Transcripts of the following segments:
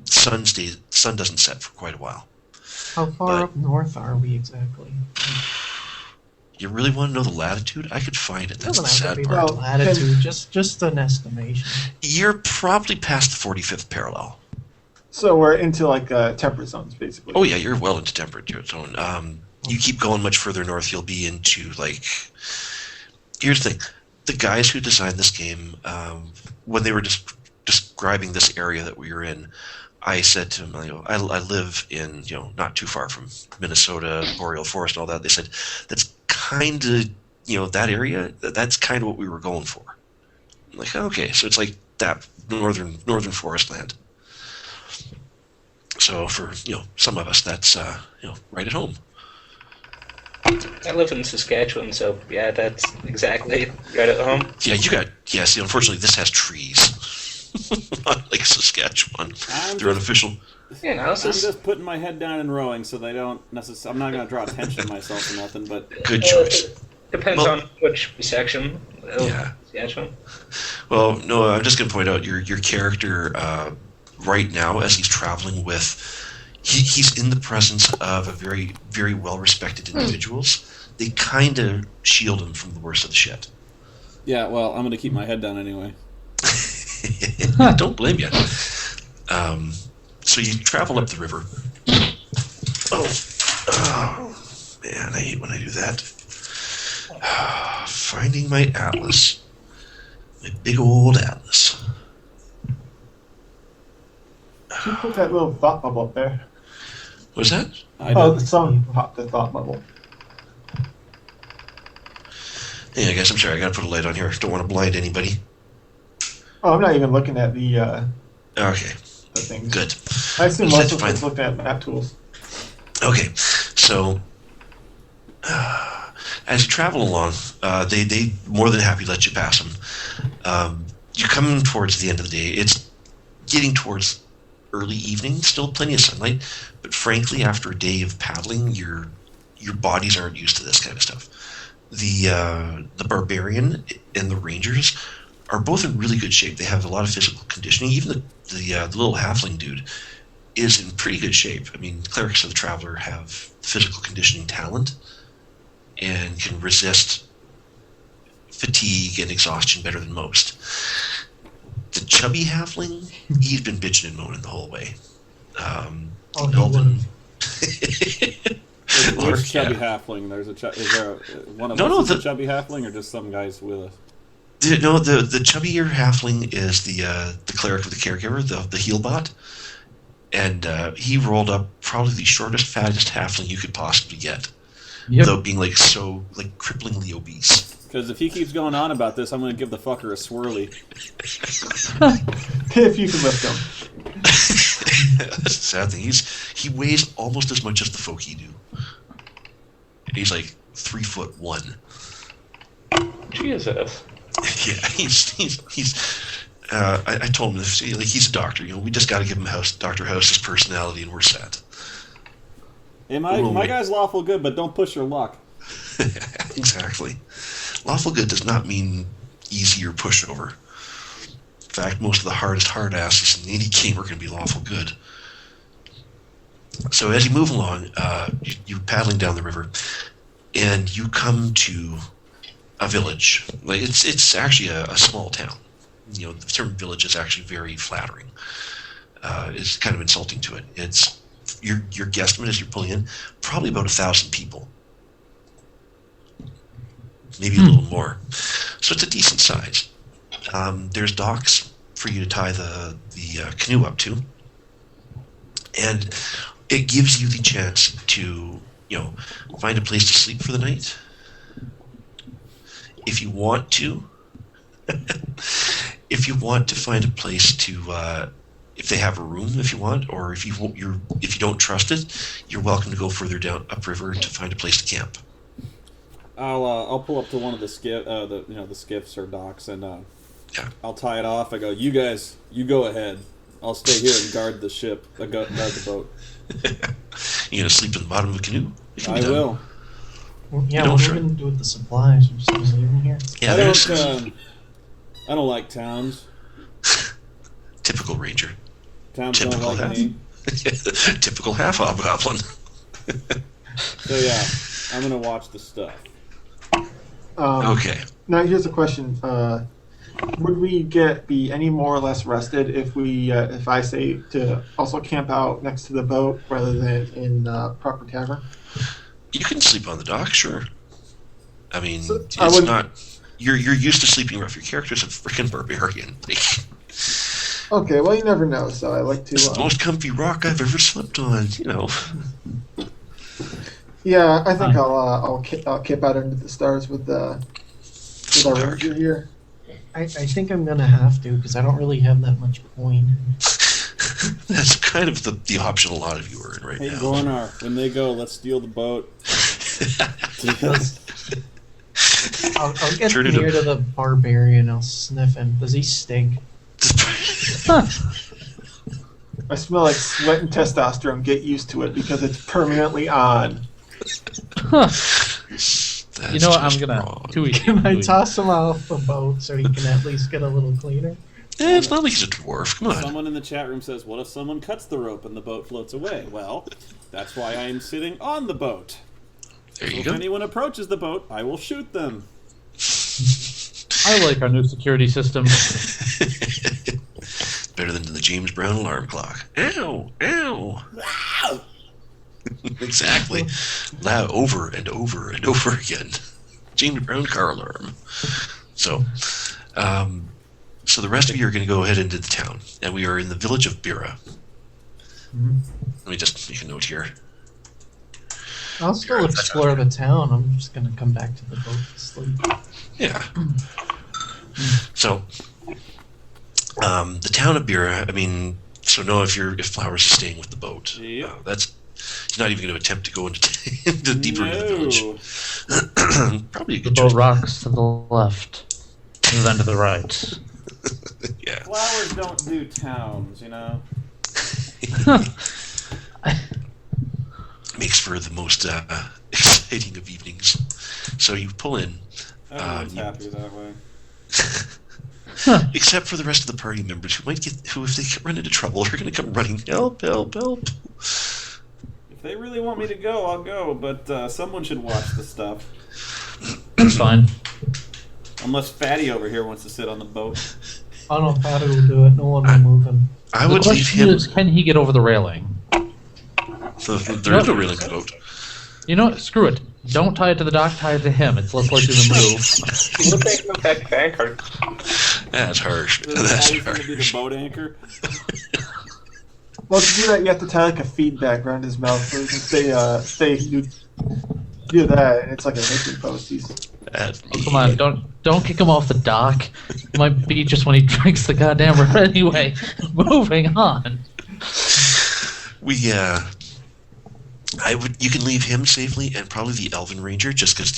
Sun doesn't set for quite a while. How far up north are we exactly? You really want to know the latitude? I could find it. That's the Doesn't have sad to be part. the latitude, just an estimation. You're probably past the 45th parallel. So we're into like temperate zones, basically. Oh yeah, you're well into temperate zone. You keep going much further north, you'll be into like. Here's the thing: the guys who designed this game, when they were just describing this area that we were in, I said to them, I live in not too far from Minnesota, boreal forest, and all that. They said that's kind of that area. That's kind of what we were going for. I'm like, okay, so it's like that northern forest land. So for some of us, that's right at home. I live in Saskatchewan, so yeah, that's exactly right at home. Yeah, see, unfortunately, this has trees. Not like Saskatchewan. They're unofficial. Yeah, I'm just putting my head down and rowing, so they don't necessarily. I'm not going to draw attention to myself or nothing, but good choice. Depends on which section of Saskatchewan. Well, no, I'm just going to point out your character right now, as he's traveling with. He's in the presence of a very, very well-respected individuals. They kind of shield him from the worst of the shit. Yeah, well, I'm going to keep my head down anyway. Don't blame you. So you travel up the river. Oh, man, I hate when I do that. Finding my atlas. My big old atlas. You put that little thought bubble up there. What's that? Someone popped the thought bubble. Hey, I guess I'm sorry. I got to put a light on here. Don't want to blind anybody. Oh, I'm not even looking at the Okay. the things. Good. I assume most of us looked at map tools. Okay, so as you travel along, they more than happy let you pass them. You're coming towards the end of the day. It's getting towards early evening. Still plenty of sunlight, but frankly, after a day of paddling, your bodies aren't used to this kind of stuff. The barbarian and the rangers are both in really good shape. They have a lot of physical conditioning. Even the little halfling dude is in pretty good shape. I mean, clerics of the Traveler have physical conditioning talent and can resist fatigue and exhaustion better than most. The chubby halfling, he's been bitching and moaning the whole way. Elvin. Which chubby halfling? Is there one of us is a chubby halfling, or just some guys with us? No, the chubbier halfling is the cleric with the caregiver, the heal bot, and he rolled up probably the shortest, fattest halfling you could possibly get, without being cripplingly obese. Because if he keeps going on about this, I'm going to give the fucker a swirly. If you can lift him. That's the sad thing. He weighs almost as much as the folk do. And he's like 3'1". Jesus. Yeah, he's. I told him this. He's a doctor. We just got to give him Dr. House's personality, and we're set. Hey, my guy's lawful good, but don't push your luck. Exactly. Lawful good does not mean easy or pushover. In fact, most of the hardest hard asses in any game are going to be lawful good. So as you move along, you're paddling down the river, and you come to a village. It's actually a small town. The term village is actually very flattering. It's kind of insulting to it. It's your guesstimate as you're pulling in, probably about 1,000 people. Maybe a little more. So it's a decent size. There's docks for you to tie the canoe up to. And it gives you the chance to, find a place to sleep for the night. If you want to. If you want to find a place to, if they have a room, if you want, or if you don't trust it, you're welcome to go further down upriver to find a place to camp. I'll pull up to one of the the skiffs or docks, and I'll tie it off. I go, you guys, you go ahead. I'll stay here and guard the ship, guard the boat. You gonna sleep in the bottom of a canoe? I will. Well, yeah, what are we gonna do with the supplies? We're just leaving here. Yeah, I don't like towns. Typical ranger. Towns don't like me. Typical half hobgoblin. So yeah, I'm gonna watch the stuff. Okay. Now here's a question: would we be any more or less rested if I say to also camp out next to the boat rather than in proper tavern? You can sleep on the dock, sure. I mean, So, it's not. You're used to sleeping rough. Your character's a freaking barbarian. Okay, well you never know. So I like to. It's the most comfy rock I've ever slept on. You know. Yeah, I think I'll camp out under the stars with our ranger here. I think I'm gonna have to because I don't really have that much coin. That's kind of the option a lot of you are in right Hey, now. Gornar, when they go, let's steal the boat. I'll get near to the barbarian. I'll sniff him. Does he stink? I smell like sweat and testosterone. Get used to it because it's permanently on. You know what? I'm gonna Can I toss him off the boat so he can at least get a little cleaner? It's not like he's a dwarf. Come on. Someone in the chat room says, "What if someone cuts the rope and the boat floats away?" Well, that's why I am sitting on the boat. There you If go. anyone approaches the boat, I will shoot them. I like our new security system. Better than the James Brown alarm clock. Ow! Ow! Exactly. Loud over and over and over again. James Brown car alarm. So the rest of you are going to go ahead into the town, and we are in the village of Bira. Mm-hmm. Let me just make a note here. I'll still explore the town. I'm just gonna come back to the boat to sleep. Yeah. So, the town of Bira. I mean, so know if Flowers is staying with the boat. Yep. He's not even going to attempt to go into deeper into the village. Probably a The good boat choice. rocks to the left, and then to the right. Yeah. Flowers don't do towns, you know. Makes for the most exciting of evenings. So you pull in. Everyone's happy that way. Except for the rest of the party members who if they run into trouble, are going to come running. Help! Help! Help! If they really want me to go, I'll go, but someone should watch the stuff. It's fine. Unless Fatty over here wants to sit on the boat. I don't know if Patty will do it. No one will move him. I The would leave question him. is, can he get over the railing? So there is no railing to the boat. You know what? Screw it. Don't tie it to the dock, tie it to him. It's less likely to move. We'll take him back to anchor. That's harsh. Is That's Fatty's going to be the harsh. boat anchor? Well, to do that, you have to tie like a feedback around his mouth so he can stay. You do that, and it's like a hitching post. Oh, come on, don't kick him off the dock. It might be just when he drinks the goddamn river anyway. Moving on. You can leave him safely, and probably the Elven Ranger, just because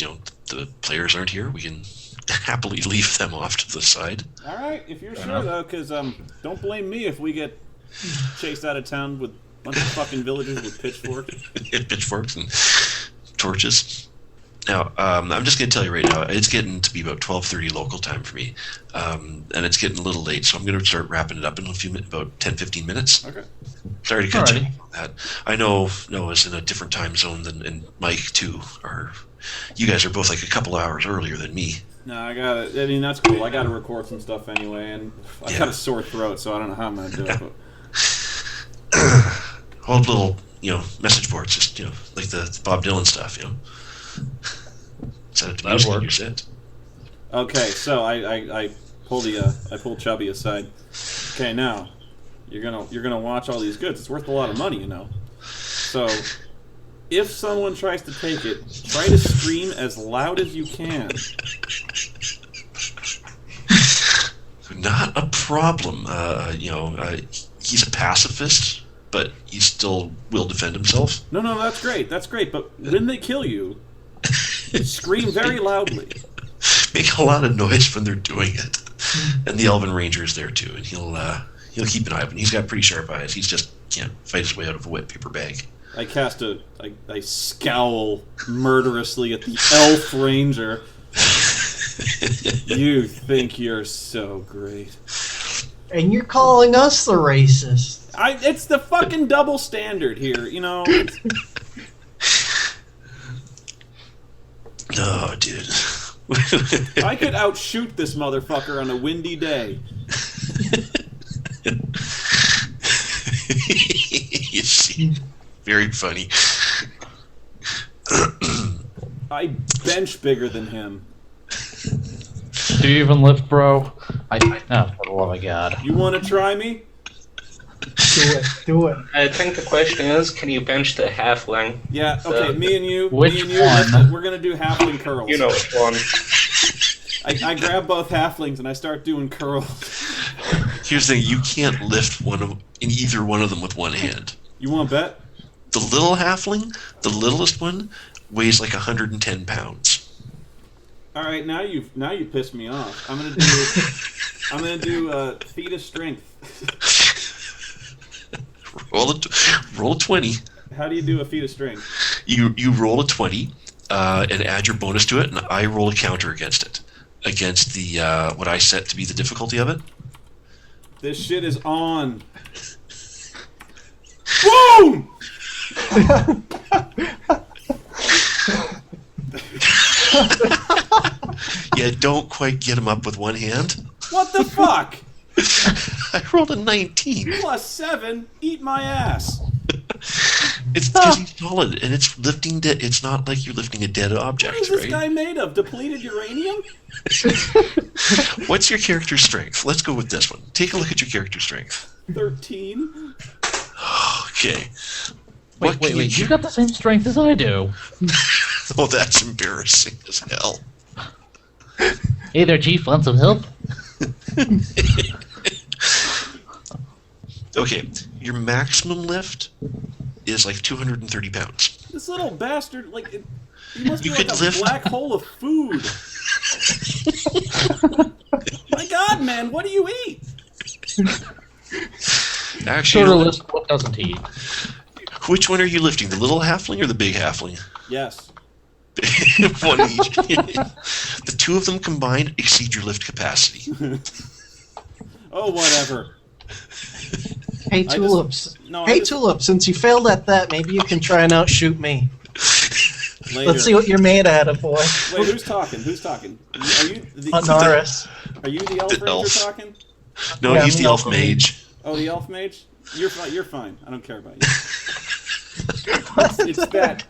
the players aren't here. We can happily leave them off to the side. All right, if you're sure, though, because don't blame me if we get chased out of town with a bunch of fucking villagers with pitchforks. Pitchforks and torches. Now, I'm just going to tell you right now, it's getting to be about 12:30 local time for me, and it's getting a little late, so I'm going to start wrapping it up in a few minutes, about 10-15 minutes. Okay. Sorry to cut you Alrighty. on that. I know Noah's in a different time zone and Mike too. You guys are both like a couple hours earlier than me. No, I got it. I mean, that's cool. I got to record some stuff anyway, and I got a sore throat, so I don't know how I'm going to do it. But All little, message boards, just like the Bob Dylan stuff, Set it to That'd music work. and you're set. okay, so I pulled Chubby aside. Okay, now you're gonna watch all these goods. It's worth a lot of money, So if someone tries to take it, try to scream as loud as you can. Not a problem. He's a pacifist, but he still will defend himself. No, that's great. That's great. But when they kill you, scream very loudly. Make a lot of noise when they're doing it. And the Elven Ranger is there too, and he'll keep an eye open. He's got pretty sharp eyes. He's just can't fight his way out of a wet paper bag. I scowl murderously at the elf ranger. You think you're so great. And you're calling us the racist. It's the fucking double standard here, you know. Oh, dude. I could outshoot this motherfucker on a windy day. You see, very funny. I bench bigger than him. Do you even lift, bro? Oh, for the love of God. You want to try me? Do it. I think the question is, can you bench the halfling? Yeah, okay, me and you. Which me and you, one? we're gonna do halfling curls. You know which one. I grab both halflings and I start doing curls. Here's the thing: you can't lift in either one of them with one hand. You want to bet? The little halfling, the littlest one, weighs like 110 pounds. All right, now you pissed me off. I'm gonna do feat of strength. Roll a 20. How do you do a feat of strength? You roll a 20 and add your bonus to it, and I roll a counter against it, against the what I set to be the difficulty of it. This shit is on. Boom! Yeah, don't quite get him up with one hand. What the fuck? I rolled a 19. Plus 7, eat my ass. It's because he's solid, and it's lifting. It's not like you're lifting a dead object, What is this right? guy made of? Depleted uranium? What's your character strength? Let's go with this one. Take a look at your character strength. 13. Okay. Wait. You got the same strength as I do. Oh, that's embarrassing as hell. Hey there, Chief. Want some help? Okay, your maximum lift is like 230 pounds. This little bastard, he must be You like could a lift- black hole of food. My God, man, what do you eat? Actually, Shorter list, what doesn't he eat? which one are you lifting? The little halfling or the big halfling? Yes. One each. The two of them combined exceed your lift capacity. Oh, whatever. Hey, Tulips. I just- Tulip, since you failed at that, maybe you can try and outshoot me. Later. Let's see what you're made out of, boy. Wait, who's talking? Are you the Naris. Are you the elf The ranger elf. talking? No, Yeah, he's I'm the elf not- mage. Oh, the elf mage? You're fine. You're fine. I don't care about you. it's that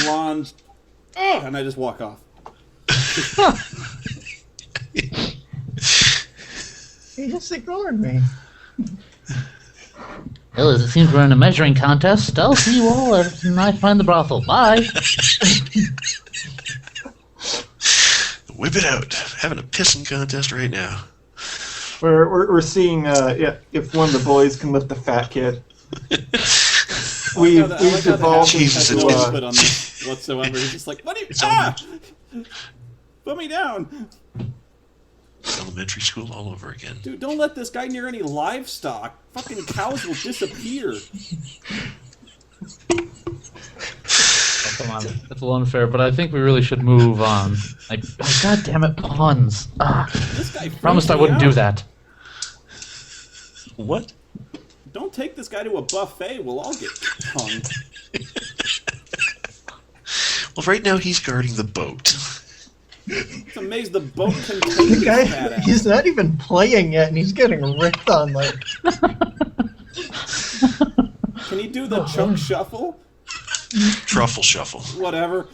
blonde. Oh, and I just walk off. He just ignored me. Well, as it seems we're in a measuring contest, I'll see you all when I find the brothel. Bye. Whip it out. Having a pissing contest right now. We're seeing if one of the boys can lift the fat kid. I We've like how the evolved halfling has Jesus, no it's- input on this whatsoever. He's just like, what do you? It's Put me down, elementary school all over again. dude! Don't let this guy near any livestock. Fucking cows will disappear. Oh, come on. That's a little unfair, but I think we really should move on. God damn it, puns. This guy Promised I freaks me wouldn't do out. that. What? Don't take this guy to a buffet. We'll all get hung. Well, right now he's guarding the boat. It's amazed the boat can take The this guy, fat ass. he's not even playing yet, and he's getting ripped on like. Can he do the chunk shuffle? Truffle shuffle. Whatever.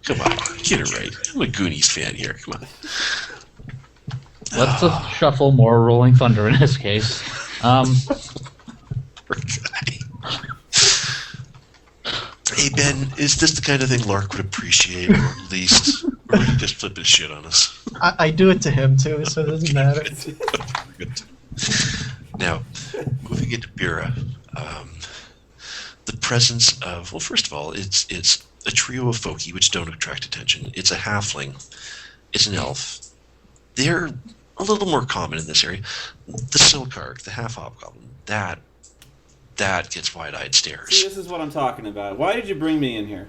Come on, get it right. I'm a Goonies fan here. Come on. Let's just shuffle more Rolling Thunder in this case. Poor guy. Hey Ben, is this the kind of thing Lark would appreciate, or at least, or would he just flip his shit on us? I do it to him too, so it doesn't matter. Good. Now, moving into Bira, the presence of, well, first of all, it's a trio of folky which don't attract attention. It's a halfling. It's an elf. They're a little more common in this area. The Silkarg, the half-hobgoblin, that gets wide-eyed stares. See, this is what I'm talking about. Why did you bring me in here?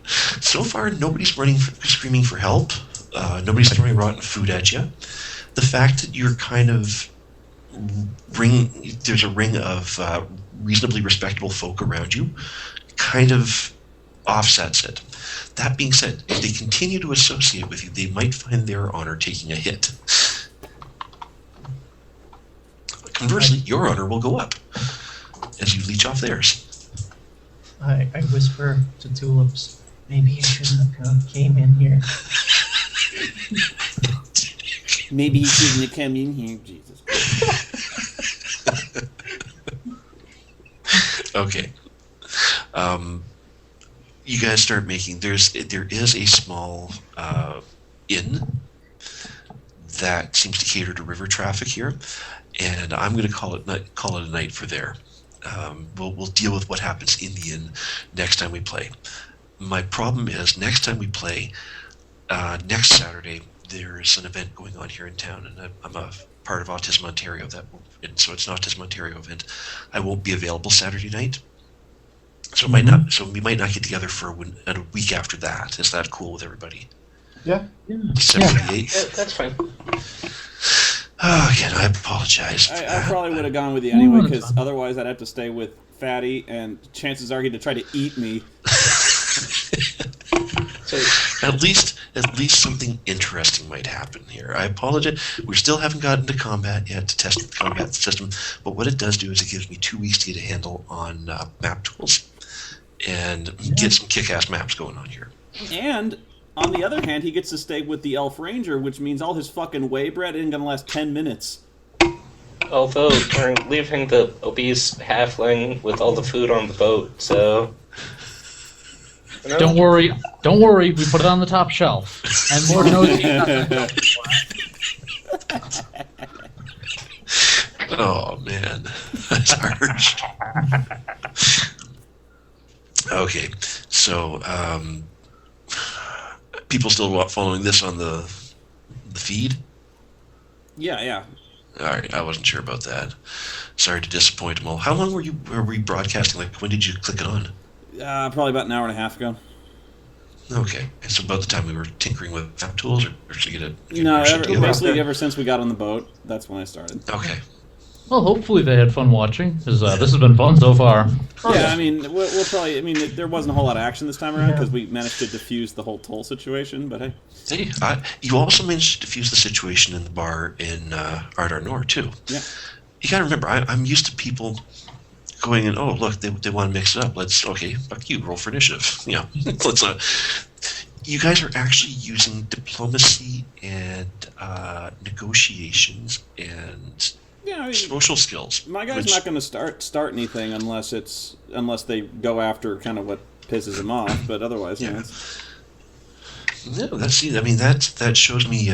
So far, nobody's screaming for help. Nobody's throwing rotten food at you. the fact that you're kind of there's a ring of reasonably respectable folk around you, kind of offsets it. That being said, if they continue to associate with you, they might find their honor taking a hit. Conversely, your honor will go up as you leech off theirs. I whisper to Tulips, maybe you shouldn't have came in here. Maybe you shouldn't have come in here, Jesus. Okay. You guys start making. There is a small inn that seems to cater to river traffic here, and I'm going to call it a night for there. We'll deal with what happens in the inn next time we play. My problem is next time we play, next Saturday, there's an event going on here in town, and I'm a part of Autism Ontario, and so it's an Autism Ontario event. I won't be available Saturday night, so we might not get together for a week after that. Is that cool with everybody? Yeah. December the 8th. Yeah, that's fine. Again, I apologize. I probably would have gone with you anyway, because otherwise I'd have to stay with Fatty, and chances are he'd try to eat me. So, At least something interesting might happen here. I apologize. We still haven't gotten to combat yet to test the combat system, but what it does do is it gives me 2 weeks to get a handle on map tools and get some kick-ass maps going on here. And on the other hand, he gets to stay with the Elf Ranger, which means all his fucking whey bread isn't gonna last 10 minutes. although we're leaving the obese halfling with all the food on the boat, so... You know? Don't worry, we put it on the top shelf. And Lord knows he's not gonna Oh, man. That's harsh. Okay, so, people still following this on the feed? Yeah. All right, I wasn't sure about that. Sorry to disappoint them all. How long were we broadcasting? Like, when did you click it on? Probably about an hour and a half ago. Okay, it's about the time we were tinkering with map tools, or to get No, your shit together? basically ever since we got on the boat, that's when I started. Okay. Well, hopefully they had fun watching, because this has been fun so far. Yeah, I mean, we'll probably... I mean, there wasn't a whole lot of action this time around, because we managed to defuse the whole toll situation, but hey. Hey, you also managed to defuse the situation in the bar in Ardar Nor, too. Yeah. You gotta remember, I'm used to people going and, oh, look, they want to mix it up. Okay, fuck you, roll for initiative. Yeah, let's you guys are actually using diplomacy and negotiations and social skills. My guy's not going to start anything unless they go after kind of what pisses him off, but otherwise, yeah. You know, No, that shows me.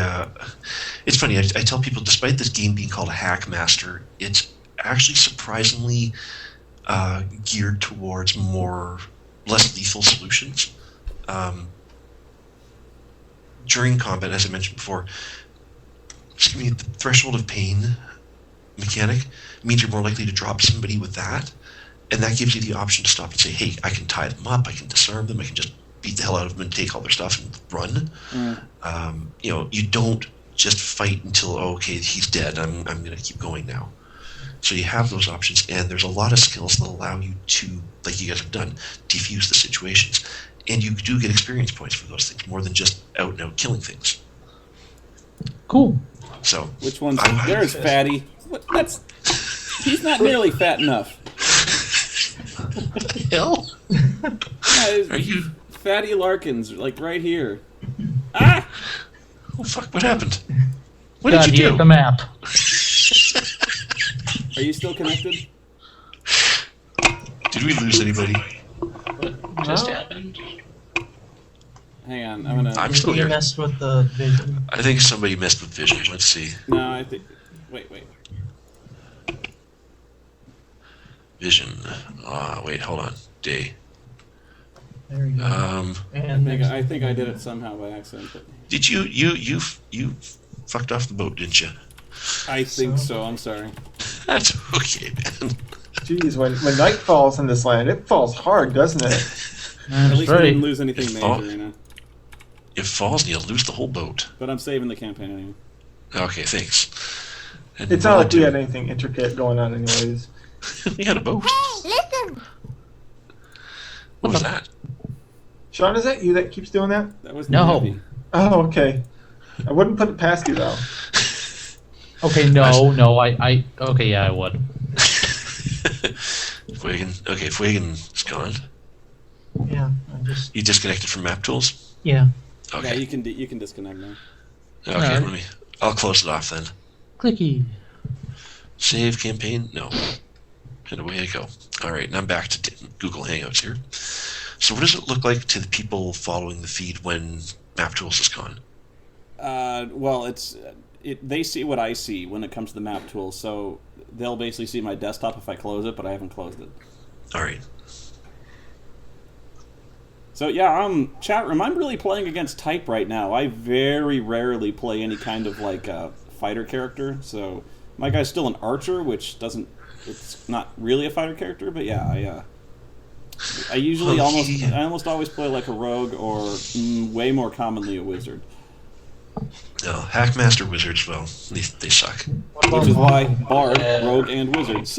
It's funny. I tell people, despite this game being called a Hackmaster, it's actually surprisingly geared towards less lethal solutions. During combat, as I mentioned before, the threshold of pain mechanic means you're more likely to drop somebody with that, and that gives you the option to stop and say, "Hey, I can tie them up. I can disarm them. I can just beat the hell out of them and take all their stuff and run." You don't just fight until okay, he's dead. I'm going to keep going now. So you have those options, and there's a lot of skills that allow you to, like you guys have done, defuse the situations, and you do get experience points for those things more than just out and out killing things. Cool. So which one's there's Fatty? He's not nearly fat enough. What the hell? Are you Fatty Larkins, like right here? Ah! Oh fuck! What happened? What God, did you do? the map. Are you still connected? Did we lose anybody? What just happened? Hang on, I'm still You here. messed with the vision. I think somebody messed with vision. Let's see. No, I think... Wait. Vision. Wait, hold on. Day. There you go. I think I did it somehow by accident. But... Did you fucked off the boat, didn't you? I think so. I'm sorry. That's okay, man. Jeez, when night falls in this land, it falls hard, doesn't it? At least we right. didn't lose anything Oh. major, you know. It falls and you lose the whole boat. But I'm saving the campaign anyway. Okay, thanks. And It's not like we had anything intricate going on, anyways. we had a boat. Listen. What was that? Sean, is that you that keeps doing that? That was No. Navy. Oh, okay. I wouldn't put it past you though. Okay, no, I okay, yeah, I would. Fuegan's gone. Yeah, I just You disconnected from map tools? yeah. Okay. Yeah, you can disconnect now. Okay, Alright. I'll close it off then. Clicky. Save campaign? No. And away I go. Alright, and I'm back to Google Hangouts here. So what does it look like to the people following the feed when map tools is gone? Well, they see what I see when it comes to the map tool, so they'll basically see my desktop if I close it, but I haven't closed it. Alright. So yeah, chat room, I'm really playing against type right now. I very rarely play any kind of like fighter character, so my guy's still an archer, which it's not really a fighter character, but yeah, I usually I almost always play like a rogue or way more commonly a wizard. No, Hackmaster wizards, well, they suck. Which is why Bard, Rogue, and Wizards.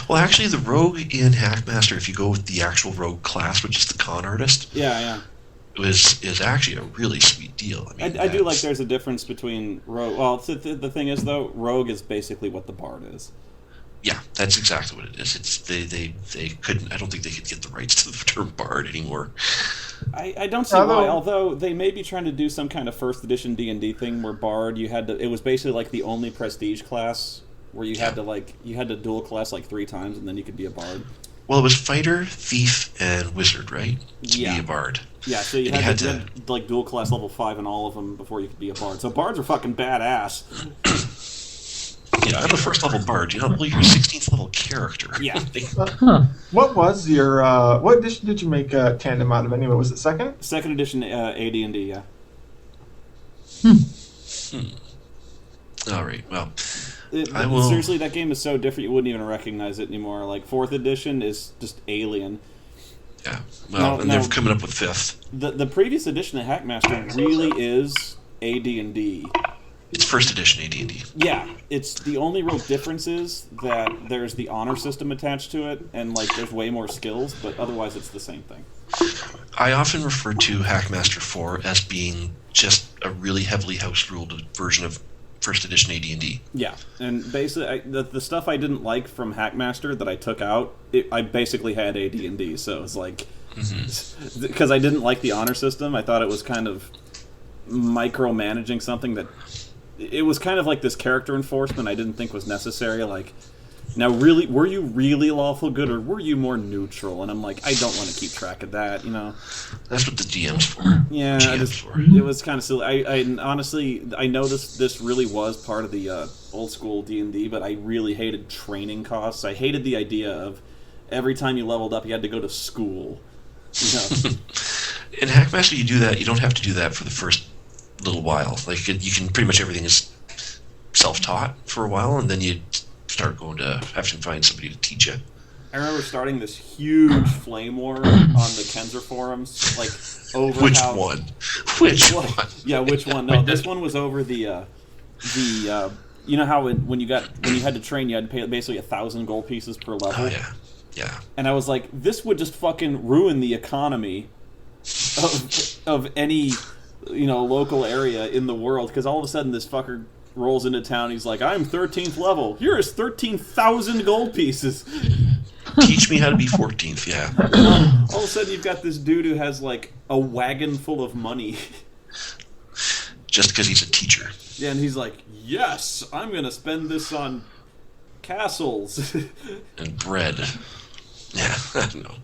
Well, actually, the rogue in Hackmaster, if you go with the actual rogue class, which is the con artist, yeah. is actually a really sweet deal. I mean, I do like there's a difference between Rogue. Well, the thing is, though, Rogue is basically what the Bard is. Yeah, that's exactly what it is. It's they couldn't. I don't think they could get the rights to the term bard anymore. I don't see why. Although they may be trying to do some kind of first edition D&D thing where bard it was basically like the only prestige class where you had to dual class like 3 times and then you could be a bard. Well, it was fighter, thief, and wizard, right? To be a bard. Yeah, so you had to like dual class level 5 in all of them before you could be a bard. So bards are fucking badass. Yeah, I'm a first level bard. You're a 16th level character. Yeah. What was your what edition did you make tandem out of anyway? Was it second? Second edition AD&D, yeah. All right. Well, seriously, that game is so different you wouldn't even recognize it anymore. Like 4th edition is just alien. Yeah. Well, they're coming up with 5th. The previous edition of Hackmaster really is AD&D. It's first edition AD&D. Yeah, it's the only real difference is that there's the honor system attached to it, and like there's way more skills, but otherwise it's the same thing. I often refer to Hackmaster 4 as being just a really heavily house-ruled version of first edition AD&D. Yeah, and basically the stuff I didn't like from Hackmaster that I took out, I basically had AD&D, so it's like because I didn't like the honor system, I thought it was kind of micromanaging something that. It was kind of like this character enforcement I didn't think was necessary. Like, now, really, were you really lawful good, or were you more neutral? And I'm like, I don't want to keep track of that, you know? That's what the DM's for. Yeah, it was kind of silly. I honestly, I know this really was part of the old school D&D, but I really hated training costs. I hated the idea of every time you leveled up, you had to go to school. You know? In Hackmaster, you do that. You don't have to do that for the first little while. Like you can pretty much everything is self-taught for a while, and then you start going to have to find somebody to teach you. I remember starting this huge flame war on the Kenzer forums, like over Which one? Yeah, which one? No, this one was over the you know how when you had to train, you had to pay basically 1,000 gold pieces per level. Oh yeah. And I was like, this would just fucking ruin the economy of any local area in the world, because all of a sudden this fucker rolls into town. He's like, I'm 13th level. Here is 13,000 gold pieces. Teach me how to be 14th, yeah. All of a sudden you've got this dude who has like a wagon full of money. Just because he's a teacher. Yeah, and he's like, yes, I'm going to spend this on castles. And bread. Yeah, I don't know.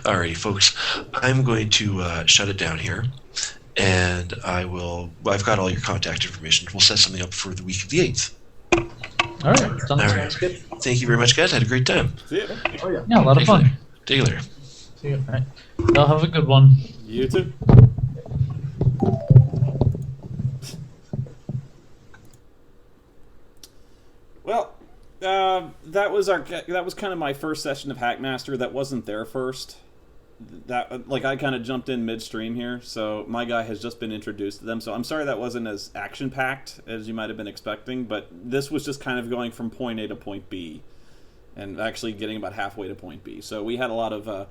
Alrighty, folks. I'm going to shut it down here. And I've got all your contact information. We'll set something up for the week of the 8th. All right. Sounds good. Thank you very much, guys. I had a great time. See ya. Oh yeah. Yeah, a lot of fun. Take you later. See you. All right. Y'all have a good one. You too. Well, that was kind of my first session of Hackmaster. That wasn't their first. that like I kind of jumped in midstream here, so my guy has just been introduced to them. So I'm sorry that wasn't as action packed as you might have been expecting, but this was just kind of going from point A to point B, and actually getting about halfway to point B. So we had a lot of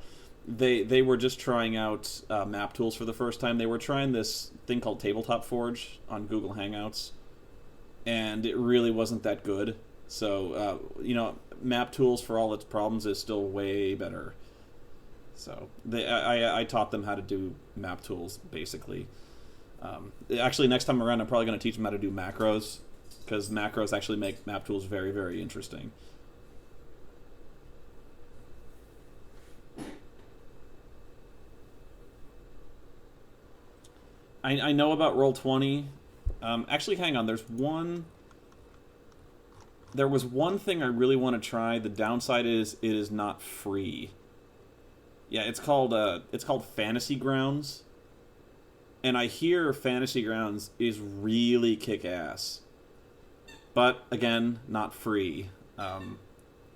they were just trying out map tools for the first time. They were trying this thing called Tabletop Forge on Google Hangouts, and it really wasn't that good. So map tools, for all its problems, is still way better. So I taught them how to do map tools, basically. Actually, next time around, I'm probably going to teach them how to do macros, because macros actually make map tools very, very interesting. I know about Roll20. Actually, hang on. There was one thing I really want to try. The downside is it is not free. Yeah, it's called Fantasy Grounds, and I hear Fantasy Grounds is really kick-ass, but again, not free.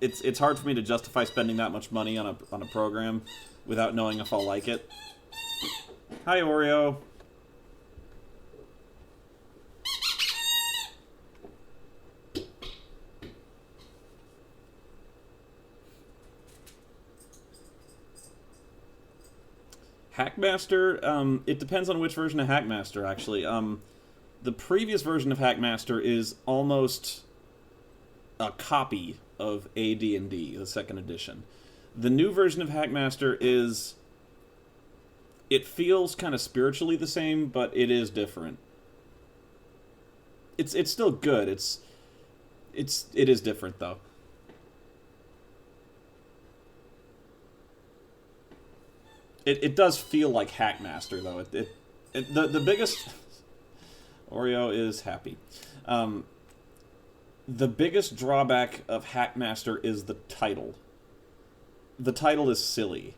It's hard for me to justify spending that much money on a program without knowing if I'll like it. Hi, Oreo. Hackmaster, it depends on which version of Hackmaster, actually. The previous version of Hackmaster is almost a copy of AD&D, the second edition. The new version of Hackmaster it feels kind of spiritually the same, but it is different. It's still good. It is different, though. It does feel like Hackmaster, though. The biggest... Oreo is happy. The biggest drawback of Hackmaster is the title. The title is silly.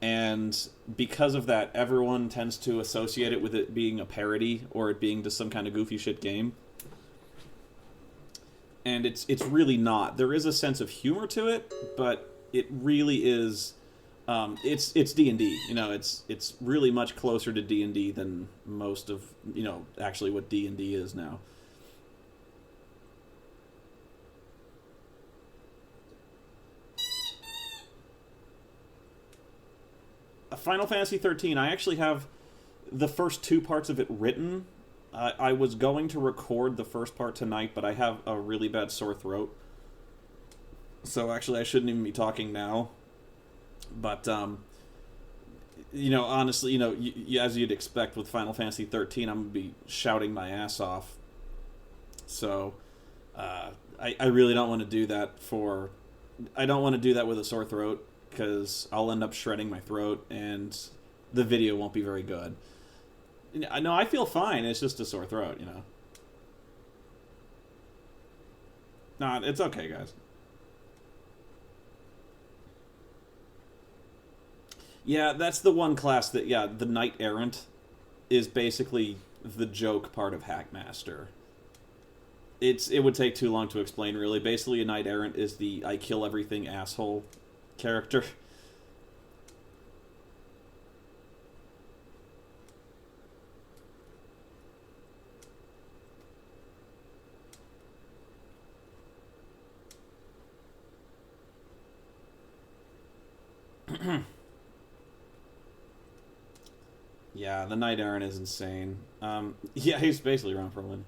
And because of that, everyone tends to associate it with it being a parody, or it being just some kind of goofy shit game. And it's really not. There is a sense of humor to it, but it really is... it's D&D. It's really much closer to D&D than most of actually what D&D is now. Final Fantasy 13. I actually have the first two parts of it written. I was going to record the first part tonight, but I have a really bad sore throat, so actually I shouldn't even be talking now. But, honestly, as you'd expect with Final Fantasy 13, I'm going to be shouting my ass off. So, I really don't want to do that I don't want to do that with a sore throat, because I'll end up shredding my throat, and the video won't be very good. No, I feel fine. It's just a sore throat, No, it's okay, guys. Yeah, that's the one class that, the Knight Errant is basically the joke part of Hackmaster. It would take too long to explain, really. Basically, a Knight Errant is the I kill everything asshole character. Yeah, the Knight Errant is insane. Yeah, he's basically Ron Perlman.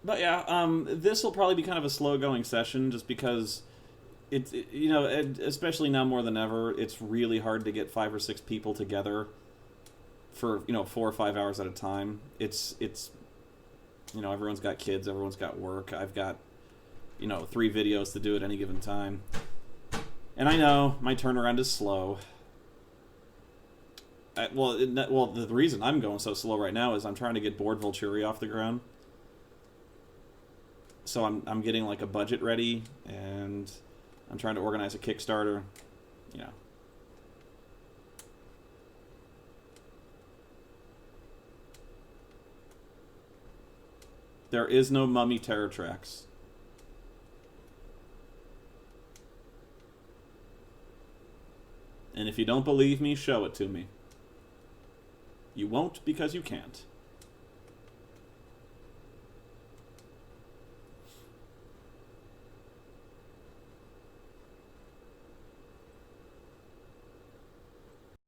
But yeah, this will probably be kind of a slow-going session, just because especially now more than ever, it's really hard to get 5 or 6 people together for 4 or 5 hours at a time. It's everyone's got kids, everyone's got work. I've got 3 videos to do at any given time, and I know my turnaround is slow. The reason I'm going so slow right now is I'm trying to get Board Volturi off the ground. So I'm getting like a budget ready, and I'm trying to organize a Kickstarter. There is no Mummy Terror Tracks. And if you don't believe me, show it to me. You won't because you can't.